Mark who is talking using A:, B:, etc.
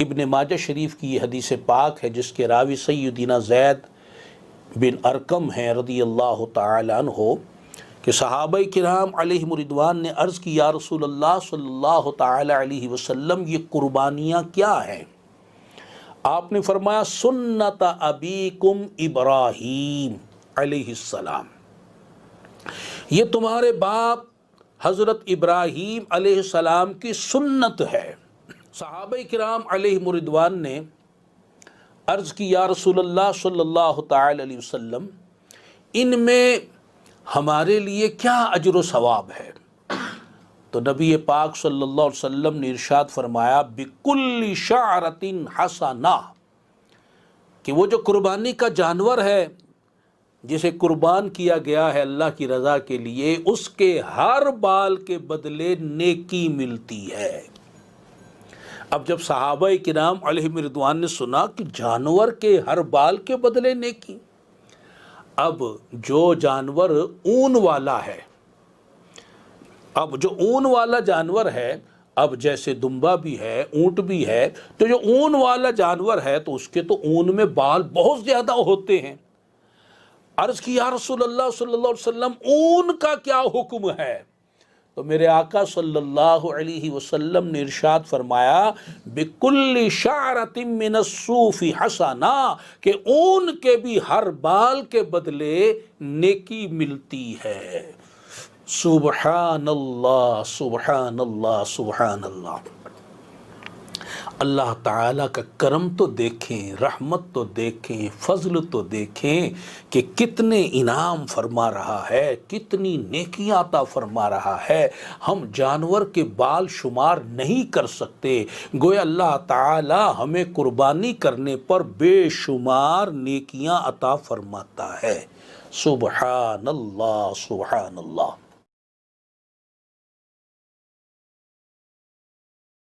A: ابن ماجہ شریف کی یہ حدیث پاک ہے جس کے راوی سیدنا زید بن ارقم ہیں رضی اللہ تعالی عنہ کہ صحابہ کرام علیہم رضوان نے عرض کی یا رسول اللہ صلی اللہ تعالی علیہ وسلم یہ قربانیاں کیا ہیں؟ آپ نے فرمایا سنت ابیکم ابراہیم علیہ السلام، یہ تمہارے باپ حضرت ابراہیم علیہ السلام کی سنت ہے۔ صحابہ کرام علیہم رضوان نے عرض کی یا رسول اللہ صلی اللہ تعالی علیہ وسلم ان میں ہمارے لیے کیا اجر و ثواب ہے؟ تو نبی پاک صلی اللہ علیہ وسلم نے ارشاد فرمایا بِكُلِّ شَعْرَةٍ حَسَنَةٍ، کہ وہ جو قربانی کا جانور ہے جسے قربان کیا گیا ہے اللہ کی رضا کے لیے، اس کے ہر بال کے بدلے نیکی ملتی ہے۔ اب جب صحابہ کرام علیہم رضوان نے سنا کہ جانور کے ہر بال کے بدلے نیکی، اب جو جانور اون والا ہے، اب جو اون والا جانور ہے، اب جیسے دمبا بھی ہے، اونٹ بھی ہے، تو جو اون والا جانور ہے تو اس کے تو اون میں بال بہت زیادہ ہوتے ہیں۔ عرض کی یا رسول اللہ صلی اللہ علیہ وسلم اون کا کیا حکم ہے؟ تو میرے آقا صلی اللہ علیہ وسلم نے ارشاد فرمایا بِكُلِّ شَعْرَةٍ مِّنَ الصُّوفِ حَسَنَةٍ، کہ اون کے بھی ہر بال کے بدلے نیکی ملتی ہے۔ سبحان اللہ سبحان اللہ سبحان اللہ۔ اللہ تعالیٰ کا کرم تو دیکھیں، رحمت تو دیکھیں، فضل تو دیکھیں کہ کتنے انعام فرما رہا ہے، کتنی نیکیاں عطا فرما رہا ہے۔ ہم جانور کے بال شمار نہیں کر سکتے، گویا اللہ تعالیٰ ہمیں قربانی کرنے پر بے شمار نیکیاں عطا فرماتا ہے۔ سبحان اللہ سبحان اللہ۔